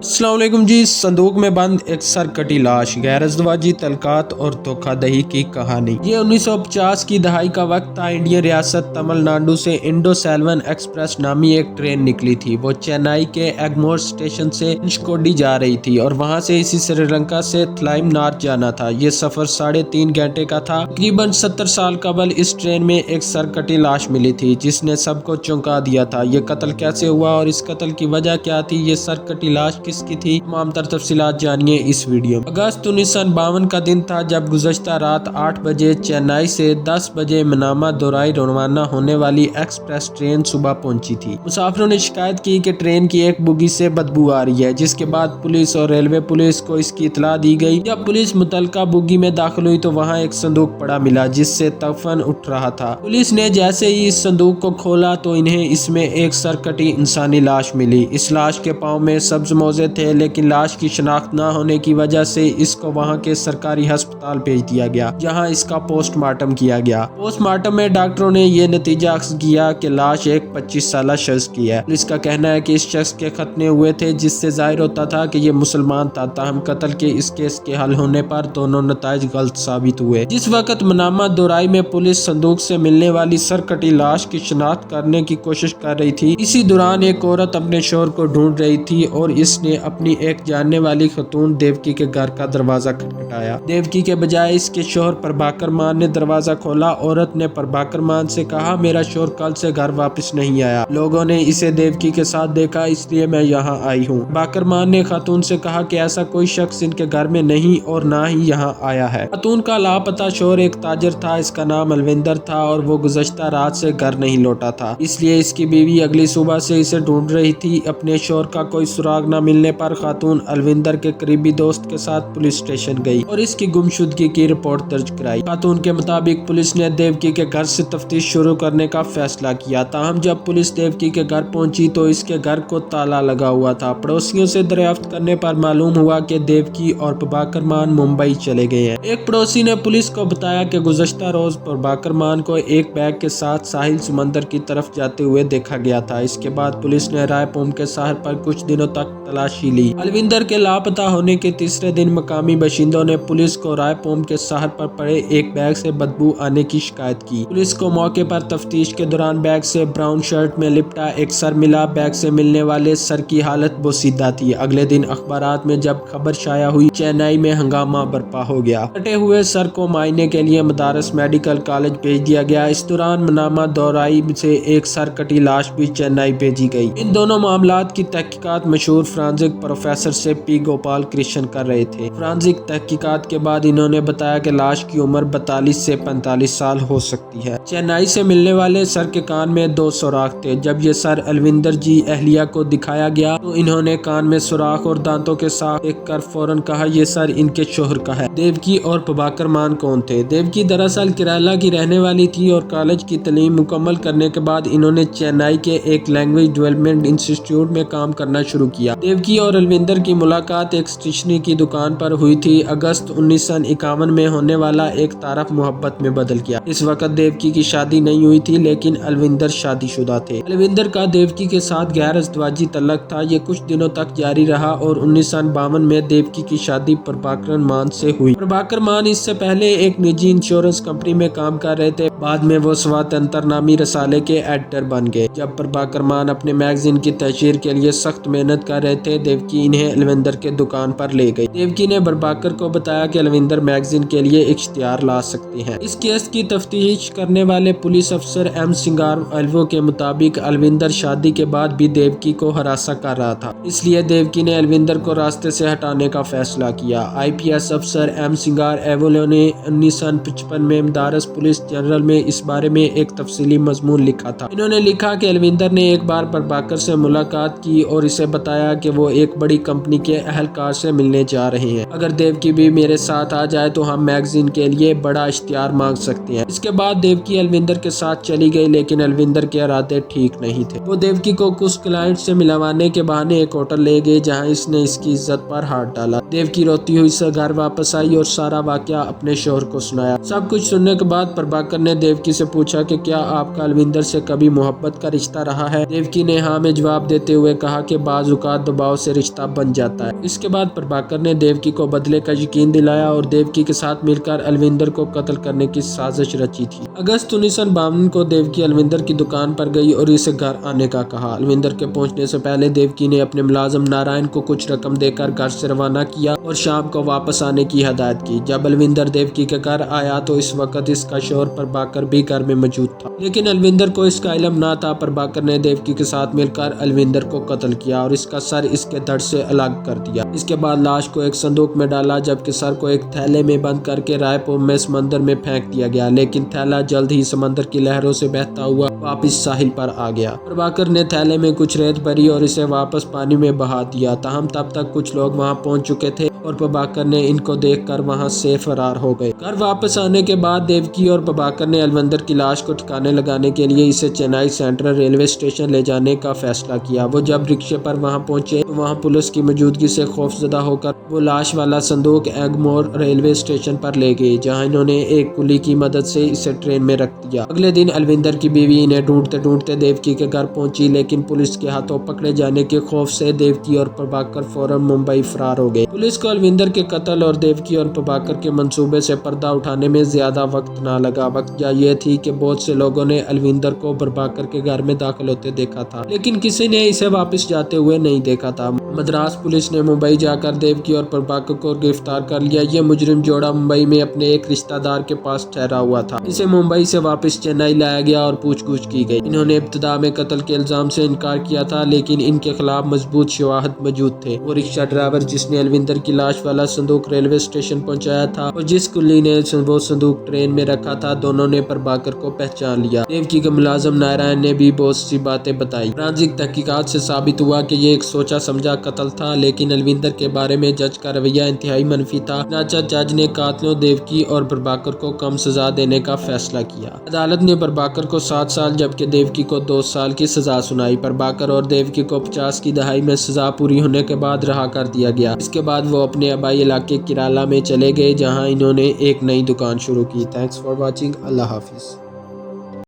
अस्सलाम वालेकुम जी। संदूक में बंद एक सरकटी लाश, गैरतवाजी, तलकात और धोखाधड़ी की कहानी। ये 1950 की दहाई का वक्त था। इंडियन रियासत तमिलनाडु से इंडो सेल्वन एक्सप्रेस नामी एक ट्रेन निकली थी। वो चेन्नई के एगमोर स्टेशन से इंचकोडी जा रही थी और वहां से इसी श्रीलंका से थलाइमनार जाना था। ये सफर 3.5 घंटे का था। तकरीबन 70 साल कबल इस ट्रेन में एक सरकटी लाश मिली थी जिसने सबको चौंका दिया था। ये कत्ल कैसे हुआ और इस कत्ल की वजह क्या थी, ये सरकटी लाश किसकी थी, तमाम तफसीलात जानिए इस वीडियो में। अगस्त 1952 का दिन था जब गुज़श्ता रात 8 बजे चेन्नई से 10 बजे मनामा दोराई रवाना होने वाली एक्सप्रेस ट्रेन सुबह पहुंची थी। मुसाफिरों ने शिकायत की कि ट्रेन की एक बोगी से बदबू आ रही है, जिसके बाद पुलिस और रेलवे पुलिस को इसकी इतला दी गई। जब पुलिस मुतलका बोगी में दाखिल हुई तो वहाँ एक संदूक पड़ा मिला जिससे तफन उठ रहा था। पुलिस ने जैसे ही इस संदूक को खोला तो इन्हें इसमें एक सरकटी इंसानी लाश मिली। इस लाश के पाँव में सब्ज मोजे थे, लेकिन लाश की शनाख्त न होने की वजह से इसको वहां के सरकारी अस्पताल भेज दिया गया, जहां इसका पोस्टमार्टम किया गया। पोस्टमार्टम में डॉक्टरों ने यह नतीजा अख्ज़ किया कि लाश एक 25 साल शख्स की है। पुलिस का कहना है कि इस शख्स के खतने हुए थे, जिससे जाहिर होता था कि ये मुसलमान था। ताहम कत्ल के इस केस के हल होने पर दोनों नताइज गलत साबित हुए। जिस वक्त मनामा दोराई में पुलिस संदूक से मिलने वाली सरकटी लाश की शनाख्त करने की कोशिश कर रही थी, इसी दौरान एक औरत अपने शोहर को ढूंढ रही थी और इसने अपनी एक जानने वाली खतून देवकी के घर का दरवाजा खटखटाया। देवकी के बजाय इसके शोहर प्रभाकर मान ने दरवाजा खोला। औरत ने प्रभाकर मान से कहा, मेरा शोहर कल से घर वापस नहीं आया, लोगों ने इसे देवकी के साथ देखा, इसलिए मैं यहाँ आई हूँ। प्रभाकर मान ने खातून से कहा कि ऐसा कोई शख्स इनके घर में नहीं और ना ही यहाँ आया है। खातून का लापता शोहर एक ताजर था, इसका नाम अलविंदर था और वो गुज़श्ता रात से घर नहीं लौटा था, इसलिए इसकी बीवी अगली सुबह से इसे ढूंढ रही थी। अपने शोहर का कोई सुराग न मिलने पर खातून अलविंदर के करीबी दोस्त के साथ पुलिस स्टेशन गई और इसकी गुमशुदगी की रिपोर्ट दर्ज कराई। खातून के मुताबिक पुलिस ने देवकी के घर से तफ्तीश शुरू करने का फैसला किया। ताहम जब पुलिस देवकी के घर पहुंची तो इसके घर को ताला लगा हुआ था। पड़ोसियों से दरियाफ्त करने पर मालूम हुआ कि देवकी और प्रभाकर मान मुंबई चले गए हैं। एक पड़ोसी ने पुलिस को बताया कि गुज़श्ता रोज प्रभाकर मान को एक बैग के साथ साहिल समंदर की तरफ जाते हुए देखा गया था। इसके बाद पुलिस ने रायपुम के शहर पर कुछ दिनों तक तलाशी ली। अलविंदर के लापता होने के तीसरे दिन मकामी बाशिंदों ने पुलिस को रायपुम के शहर पर पड़े एक बैग से बदबू आने की शिकायत की। पुलिस को मौके पर तफ्तीश के दौरान बैग से ब्राउन शर्ट में लिपटा एक सर मिला। बैग से मिलने वाले सर की हालत बोसीदा थी। अगले दिन अखबारात में जब खबर शाया हुई, चेन्नई में हंगामा बर्पा हो गया। कटे हुए सर को मायने के लिए मदारस मेडिकल कॉलेज भेज दिया गया। इस दौरान मनामा दोराई से एक सरकटी लाश भी चेन्नई भेजी गई। इन दोनों मामलात की तहकीकात मशहूर फ्रांसिक प्रोफेसर से पी गोपाल कृष्ण कर रहे थे। फ्रांसिक तहकीकात के बाद इन्होंने बताया कि लाश की उम्र 42 से 45 साल हो सकती है। चेन्नई से मिलने वाले सर के कान में 2 सुराख थे। जब ये सर अलविंदर जी अहलिया को दिखाया गया तो इन्होंने कान में सुराख और दांतों के साथ देखकर फौरन कहा, ये सर इनके शोहर का है। देवकी और प्रभाकर मान कौन थे? देवकी दरअसल केरला की रहने वाली थी और कॉलेज की तालीम मुकम्मल करने के बाद इन्होंने चेन्नई के एक लैंग्वेज डेवलपमेंट इंस्टीट्यूट में काम करना शुरू किया। देवकी और अलविंदर की मुलाकात एक स्टेशनरी की दुकान पर हुई थी। अगस्त 1951 में होने वाला एक तारफ मोहब्बत में बदल गया। इस वक्त देवकी की शादी नहीं हुई थी, लेकिन अलविंदर शादीशुदा थे। अलविंदर का देवकी के साथ गैर अज़दवाजी तल्लक था। ये कुछ दिनों तक जारी रहा और 1952 में देवकी की शादी प्रभाकर मान से हुई। प्रभाकर मान इससे पहले एक निजी इंश्योरेंस कंपनी में काम कर रहे थे। बाद में वो स्वातंत्र नामी रसाले के एडिटर बन गए। जब प्रभाकर मान अपने मैगजीन की तशहीर के लिए सख्त मेहनत कर रहे थे, देवकी इन्हें अलविंदर के दुकान पर ले गई। देवकी ने प्रभाकर को बताया कि अलविंदर मैगजीन के लिए इश्तिहार ला सकते हैं। इस केस की तफ्तीश करने वाले पुलिस अफसर एम सिंगार एल्वो के मुताबिक अलविंदर शादी के बाद भी देवकी को हरासा कर रहा था, इसलिए देवकी ने अलविंदर को रास्ते से हटाने का फैसला किया। IPS अफसर एम सिंगार एवोलो ने 1955 में मदारस पुलिस जनरल में इस बारे में एक तफसीली मजमून लिखा था। इन्होंने लिखा कि अलविंदर ने एक बार प्रभाकर से मुलाकात की और इसे बताया कि वो एक बड़ी कंपनी के अहलकार से मिलने जा रहे हैं। अगर देवकी भी मेरे साथ आ जाए तो हम मैगजीन के लिए बड़ा इश्तिहार मांग सकते हैं। इसके बाद देवकी अलविंदर के साथ चली गई, लेकिन अलविंदर के इरादे ठीक नहीं थे। वो देवकी को कुछ क्लाइंट से मिलवाने के बहाने एक होटल ले गए, जहाँ इसने इसकी इज्जत पर हाथ डाला। देवकी रोती हुई से घर वापस आई और सारा वाकया अपने शोहर को सुनाया। सब कुछ सुनने के बाद प्रभाकर ने देवकी से पूछा कि क्या आपका अलविंदर से कभी मोहब्बत का रिश्ता रहा है? देवकी ने हाँ में जवाब देते हुए कहा कि बाज़ औक़ात दबाव दबाव से रिश्ता बन जाता है। इसके बाद प्रभाकर ने देवकी को बदले का यकीन दिलाया और देवकी के साथ मिलकर अलविंदर को कत्ल करने की साजिश रची थी। अगस्त 1952 को देवकी अलविंदर की दुकान पर गई और इसे घर आने का कहा। अलविंदर के पहुंचने से पहले देवकी ने अपने मुलाजिम नारायण को कुछ रकम देकर घर से रवाना किया और शाम को वापस आने की हदायत की। जब अलविंदर देवकी के घर आया तो इस वक्त इसका शौहर प्रभाकर भी घर में मौजूद था, लेकिन अलविंदर को इसका इल्म ना था। प्रभाकर ने देवकी के साथ मिलकर अलविंदर को कत्ल किया और इसका सर इसके धड़ से अलग कर दिया। इसके बाद लाश को एक संदूक में डाला, जबकि सर को एक थैले में बंद करके रायपुर में समंदर में फेंक दिया गया, लेकिन थैला जल्द ही समंदर की लहरों से बहता हुआ वापस साहिल पर आ गया। प्रभाकर ने थैले में कुछ रेत भरी और इसे वापस पानी में बहा दिया। ताहम तब तक कुछ लोग वहां पहुंच चुके थे और प्रभाकर ने इनको देखकर वहां से फरार हो गए। घर वापस आने के बाद देवकी और प्रभाकर ने अलविंदर की लाश को ठिकाने लगाने के लिए इसे चेन्नई सेंट्रल रेलवे स्टेशन ले जाने का फैसला किया। वो जब रिक्शे पर वहां पहुंचे तो वहां पुलिस की मौजूदगी से खौफजदा होकर वो लाश वाला संदूक एगमोर रेलवे स्टेशन पर ले गए, जहां इन्होंने एक कुली की मदद से इसे ट्रेन में रख दिया। अगले दिन अलविंदर की बीवी इन्हें ढूंढते ढूंढते देवकी के घर पहुंची, लेकिन पुलिस के हाथों पकड़े जाने के खौफ से देवकी और प्रभाकर फौरन मुंबई फरार हो गए। पुलिस को अलविंदर के कत्ल और देवकी और प्रभाकर के मंसूबे से पर्दा उठाने में ज्यादा वक्त ना लगा। वजह यह थी कि बहुत से लोगों ने अलविंदर को प्रभाकर के घर में दाखिल होते देखा था, लेकिन किसी ने इसे वापस जाते हुए नहीं देखा था। मद्रास पुलिस ने मुंबई जाकर देवकी और प्रभाकर को गिरफ्तार कर लिया। यह मुजरिम जोड़ा मुंबई में अपने एक रिश्तेदार के पास ठहरा हुआ था। इसे मुंबई से वापस चेन्नई लाया गया और पूछगछ की गई। इन्होंने इब्तिदा में कत्ल के इल्जाम से इनकार किया था, लेकिन इनके खिलाफ मजबूत शवाहद मौजूद थे। वो रिक्शा ड्राइवर जिसने अलविंदर की लाश वाला संदूक रेलवे स्टेशन पहुंचाया था और जिस कुल्ली ने वो संदूक ट्रेन में रखा था, दोनों ने प्रभाकर को पहचान लिया। देवकी के मुलाजिम नारायण ने भी बहुत सी बातें बताई। फोरेंसिक तहकीकात से साबित हुआ कि ये एक सोचा समझा कत्ल था, लेकिन अलविंदर के बारे में जज का रवैया इंतहाई मनफी था। चुनांचे जज ने कातिलों देवकी और प्रभाकर को कम सजा देने का फैसला किया। अदालत ने प्रभाकर को 7 साल जबकि देवकी को 2 साल की सजा सुनाई। प्रभाकर और देवकी को 50 की दहाई में सजा पूरी होने के बाद रहा कर दिया गया। इसके बाद वो अपने आबाई इलाके किराला में चले गए, जहाँ इन्होंने एक नई दुकान शुरू की। Thanks for watching. Allah Hafiz.